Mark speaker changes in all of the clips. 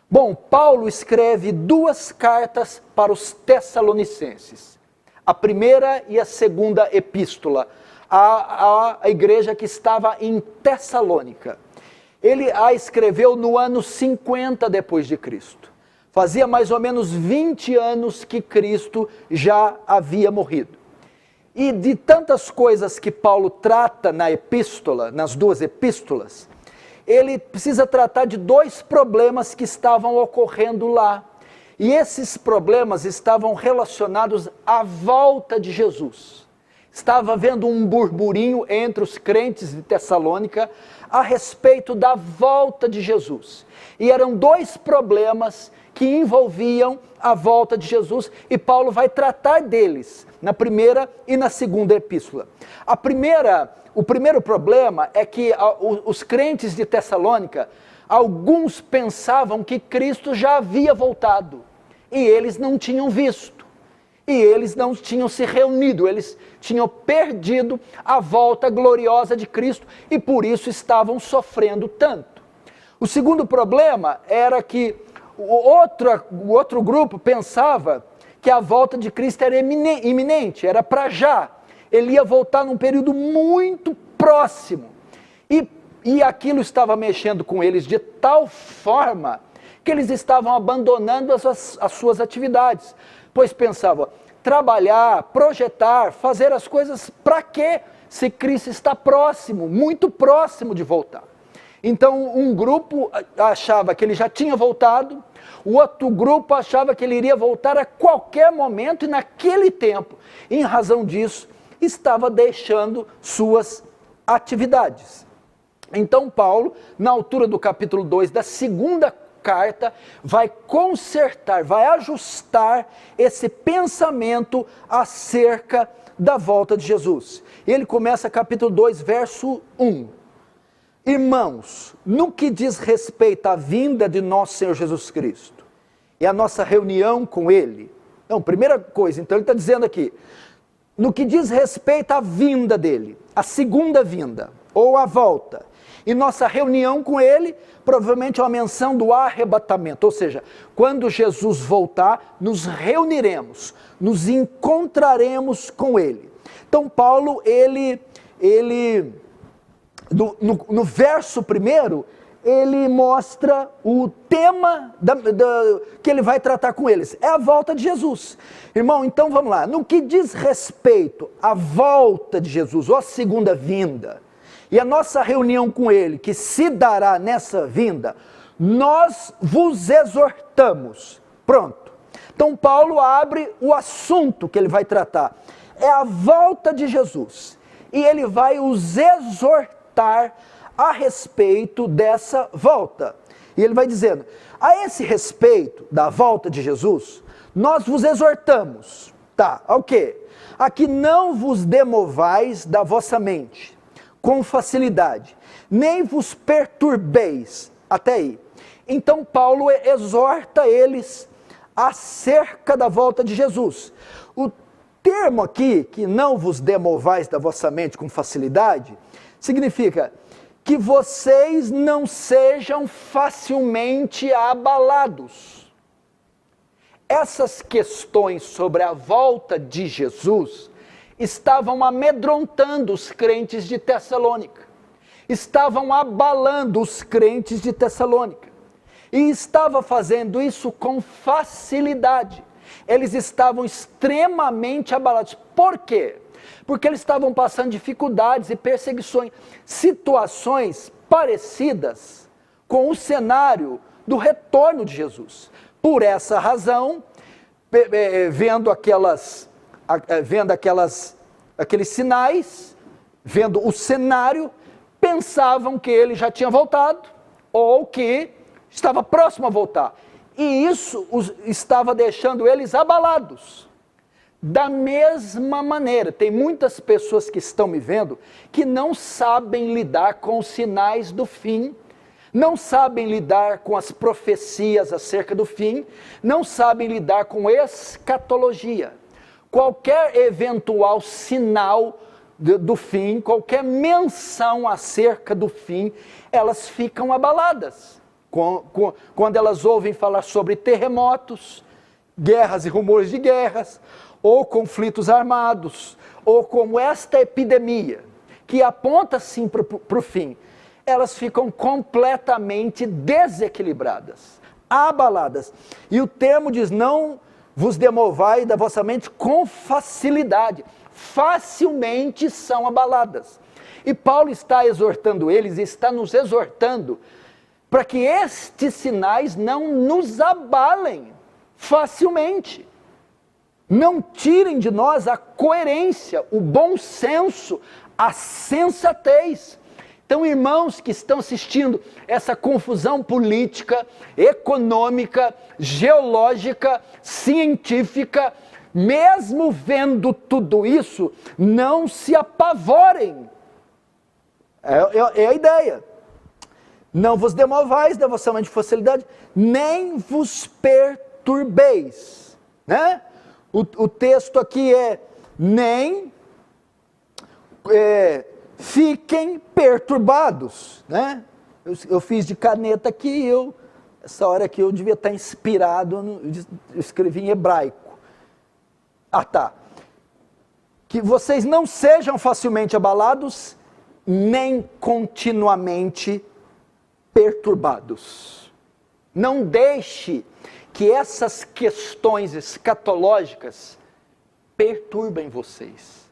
Speaker 1: Bom, Paulo escreve duas cartas para os Tessalonicenses. A primeira e a segunda epístola à igreja que estava em Tessalônica. Ele a escreveu no ano 50 depois de Cristo. Fazia mais ou menos 20 anos que Cristo já havia morrido. E de tantas coisas que Paulo trata na epístola, nas duas epístolas, ele precisa tratar de dois problemas que estavam ocorrendo lá. E esses problemas estavam relacionados à volta de Jesus. Estava havendo um burburinho entre os crentes de Tessalônica a respeito da volta de Jesus. E eram dois problemas que envolviam a volta de Jesus, e Paulo vai tratar deles na primeira e na segunda epístola. O primeiro problema é que os crentes de Tessalônica, alguns pensavam que Cristo já havia voltado, e eles não tinham visto, e eles não tinham se reunido, eles tinham perdido a volta gloriosa de Cristo, e por isso estavam sofrendo tanto. O segundo problema era que o outro grupo pensava que a volta de Cristo era iminente, era para já. Ele ia voltar num período muito próximo. E aquilo estava mexendo com eles de tal forma que eles estavam abandonando as suas atividades. Pois pensavam, trabalhar, projetar, fazer as coisas para quê? Se Cristo está próximo, muito próximo de voltar. Então um grupo achava que ele já tinha voltado, o outro grupo achava que ele iria voltar a qualquer momento e naquele tempo. E, em razão disso, estava deixando suas atividades. Então Paulo, na altura do capítulo 2 da segunda carta, vai consertar, vai ajustar esse pensamento acerca da volta de Jesus. Ele começa capítulo 2, verso 1. Irmãos, no que diz respeito à vinda de nosso Senhor Jesus Cristo e a nossa reunião com Ele, então, primeira coisa, então ele está dizendo aqui, no que diz respeito à vinda dele, a segunda vinda, ou a volta, e nossa reunião com Ele, provavelmente é uma menção do arrebatamento, ou seja, quando Jesus voltar, nos reuniremos, nos encontraremos com Ele. Então Paulo, no verso primeiro, ele mostra o tema que ele vai tratar com eles. É a volta de Jesus. Irmão, então vamos lá. No que diz respeito à volta de Jesus, ou à segunda vinda, e a nossa reunião com Ele, que se dará nessa vinda, nós vos exortamos. Pronto. Então Paulo abre o assunto que ele vai tratar. É a volta de Jesus. E ele vai os exortar a respeito dessa volta. E ele vai dizendo, a esse respeito da volta de Jesus, nós vos exortamos, tá, o quê? A que não vos demovais da vossa mente, com facilidade, nem vos perturbeis, até aí. Então Paulo exorta eles acerca da volta de Jesus. O termo aqui, que não vos demovais da vossa mente com facilidade, significa que vocês não sejam facilmente abalados. Essas questões sobre a volta de Jesus estavam amedrontando os crentes de Tessalônica, estavam abalando os crentes de Tessalônica, e estava fazendo isso com facilidade. Eles estavam extremamente abalados. Por quê? Porque eles estavam passando dificuldades e perseguições, situações parecidas com o cenário do retorno de Jesus. Por essa razão, vendo aqueles sinais, vendo o cenário, pensavam que ele já tinha voltado, ou que estava próximo a voltar. E isso estava deixando eles abalados. Da mesma maneira, tem muitas pessoas que estão me vendo que não sabem lidar com os sinais do fim, não sabem lidar com as profecias acerca do fim, não sabem lidar com escatologia. Qualquer eventual sinal do fim, qualquer menção acerca do fim, elas ficam abaladas. quando elas ouvem falar sobre terremotos, guerras e rumores de guerras, ou conflitos armados, ou como esta epidemia, que aponta sim para o fim, elas ficam completamente desequilibradas, abaladas. E o termo diz, não vos demovai da vossa mente com facilidade, facilmente são abaladas. E Paulo está exortando eles, está nos exortando, para que estes sinais não nos abalem facilmente. Não tirem de nós a coerência, o bom senso, a sensatez. Então, irmãos que estão assistindo essa confusão política, econômica, geológica, científica, mesmo vendo tudo isso, não se apavorem. É a ideia. Não vos demovais da vossa mente de facilidade, nem vos perturbeis. Né? O texto aqui é, nem fiquem perturbados. Né? Eu fiz de caneta aqui, essa hora aqui eu devia estar inspirado, eu escrevi em hebraico. Ah, tá. Que vocês não sejam facilmente abalados, nem continuamente perturbados. Não deixe que essas questões escatológicas perturbem vocês,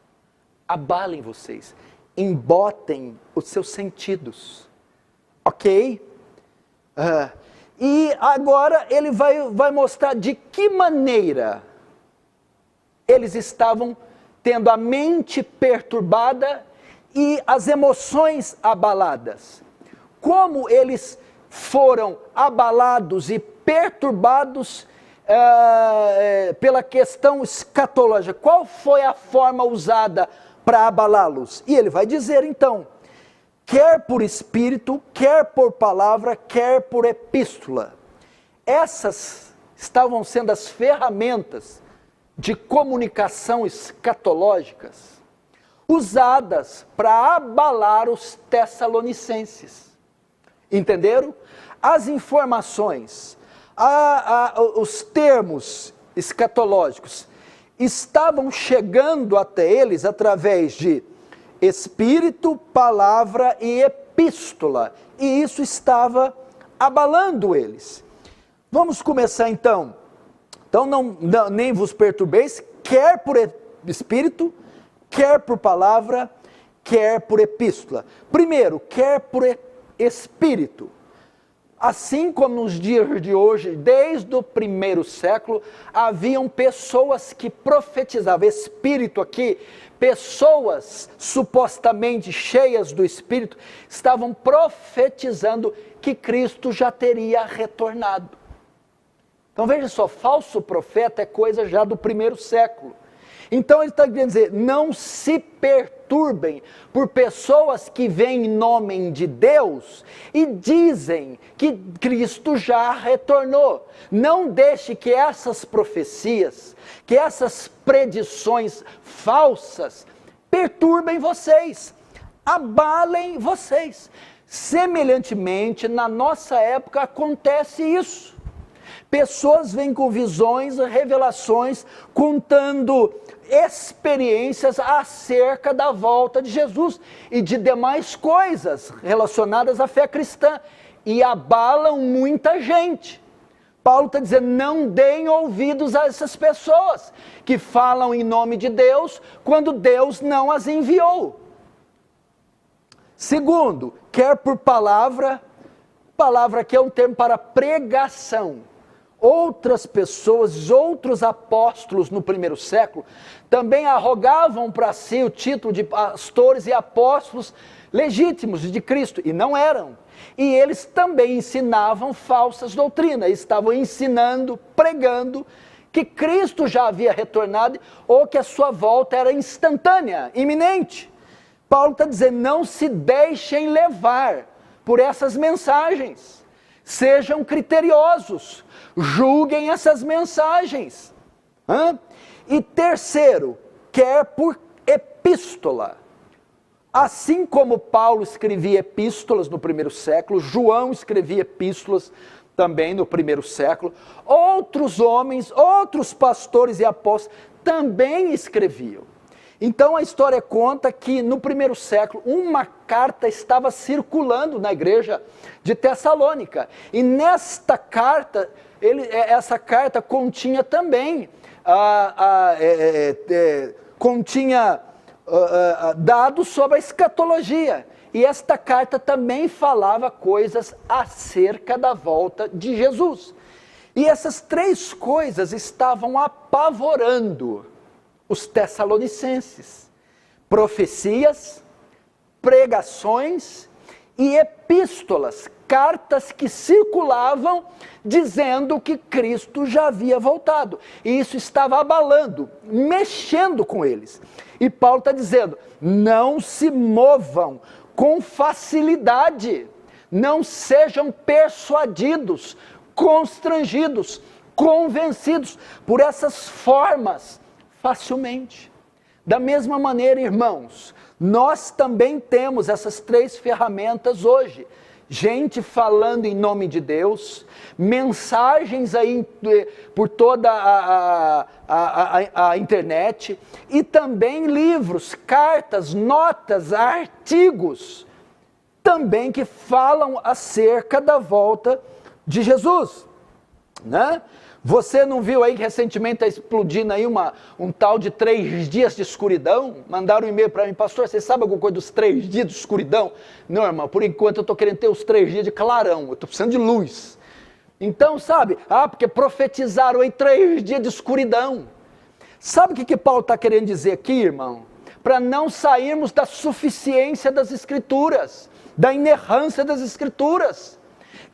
Speaker 1: abalem vocês, embotem os seus sentidos. Ok? E agora ele vai mostrar de que maneira eles estavam tendo a mente perturbada e as emoções abaladas. Como eles foram abalados e perturbados pela questão escatológica. Qual foi a forma usada para abalá-los? E ele vai dizer então, quer por espírito, quer por palavra, quer por epístola. Essas estavam sendo as ferramentas de comunicação escatológicas usadas para abalar os tessalonicenses. Entenderam? As informações, os termos escatológicos estavam chegando até eles através de espírito, palavra e epístola. E isso estava abalando eles. Vamos começar então. Então nem vos perturbeis, quer por espírito, quer por palavra, quer por epístola. Primeiro, quer por espírito. Assim como nos dias de hoje, desde o primeiro século, haviam pessoas que profetizavam, espírito aqui, pessoas supostamente cheias do Espírito, estavam profetizando que Cristo já teria retornado. Então veja só, falso profeta é coisa já do primeiro século. Então ele está querendo dizer, não se perturbem por pessoas que vêm em nome de Deus e dizem que Cristo já retornou. Não deixe que essas profecias, que essas predições falsas perturbem vocês, abalem vocês. Semelhantemente, na nossa época acontece isso. Pessoas vêm com visões, revelações, contando experiências acerca da volta de Jesus e de demais coisas relacionadas à fé cristã e abalam muita gente. Paulo está dizendo, não deem ouvidos a essas pessoas que falam em nome de Deus quando Deus não as enviou. Segundo, quer por palavra que é um termo para pregação. Outras pessoas, outros apóstolos no primeiro século, também arrogavam para si o título de pastores e apóstolos legítimos de Cristo, e não eram. E eles também ensinavam falsas doutrinas, estavam ensinando, pregando, que Cristo já havia retornado, ou que a sua volta era instantânea, iminente. Paulo está dizendo, não se deixem levar por essas mensagens, sejam criteriosos, julguem essas mensagens. E terceiro, quer por epístola. Assim como Paulo escrevia epístolas no primeiro século, João escrevia epístolas também no primeiro século, outros homens, outros pastores e apóstolos também escreviam. Então a história conta que no primeiro século uma carta estava circulando na igreja de Tessalônica. E nesta carta, essa carta continha também dados sobre a escatologia. E esta carta também falava coisas acerca da volta de Jesus. E essas três coisas estavam apavorando os tessalonicenses: profecias, pregações e epístolas, cartas que circulavam dizendo que Cristo já havia voltado. E isso estava abalando, mexendo com eles. E Paulo está dizendo: não se movam com facilidade, não sejam persuadidos, constrangidos, convencidos por essas formas facilmente. Da mesma maneira, irmãos, nós também temos essas três ferramentas hoje. Gente falando em nome de Deus, mensagens aí por toda a internet, e também livros, cartas, notas, artigos, também que falam acerca da volta de Jesus, né? Você não viu aí que recentemente está explodindo aí um tal de 3 dias de escuridão? Mandaram um e-mail para mim: pastor, você sabe alguma coisa dos 3 dias de escuridão? Não, irmão, por enquanto eu estou querendo ter os 3 dias de clarão, eu estou precisando de luz. Então, sabe, porque profetizaram aí 3 dias de escuridão. Sabe o que Paulo está querendo dizer aqui, irmão? Para não sairmos da suficiência das Escrituras, da inerrância das Escrituras.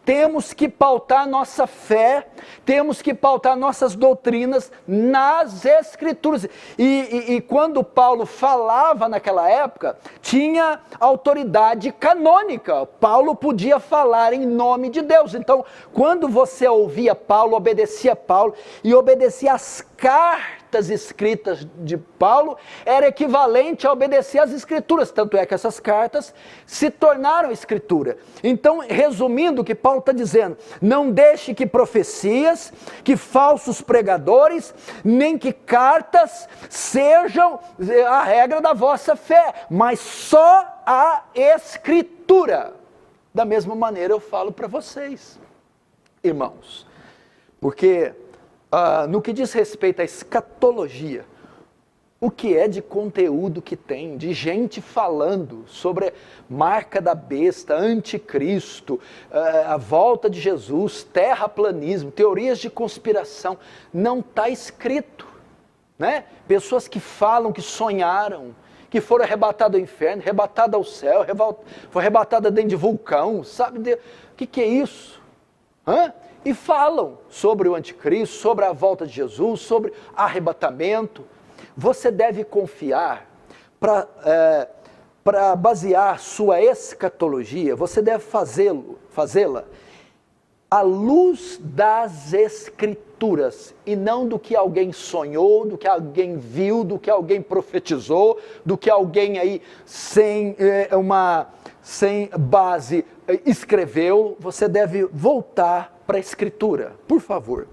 Speaker 1: Temos que pautar nossa fé, temos que pautar nossas doutrinas nas Escrituras. E quando Paulo falava naquela época, tinha autoridade canônica. Paulo podia falar em nome de Deus. Então, quando você ouvia Paulo, obedecia Paulo e obedecia às cartas escritas de Paulo, era equivalente a obedecer às Escrituras. Tanto é que essas cartas se tornaram Escritura. Então, resumindo o que Paulo está dizendo: não deixe que profecias, que falsos pregadores, nem que cartas sejam a regra da vossa fé, mas só a Escritura. Da mesma maneira eu falo para vocês, irmãos, porque no que diz respeito à escatologia, o que é de conteúdo que tem, de gente falando sobre marca da besta, anticristo, a volta de Jesus, terraplanismo, teorias de conspiração, não está escrito, né? Pessoas que falam que sonharam, que foram arrebatadas ao inferno, arrebatadas ao céu, foi arrebatada dentro de vulcão, sabe? O que é isso? E falam sobre o anticristo, sobre a volta de Jesus, sobre arrebatamento. Você deve confiar, para basear sua escatologia, você deve fazê-la à luz das Escrituras, e não do que alguém sonhou, do que alguém viu, do que alguém profetizou, do que alguém aí sem base escreveu. Você deve voltar para a Escritura, por favor.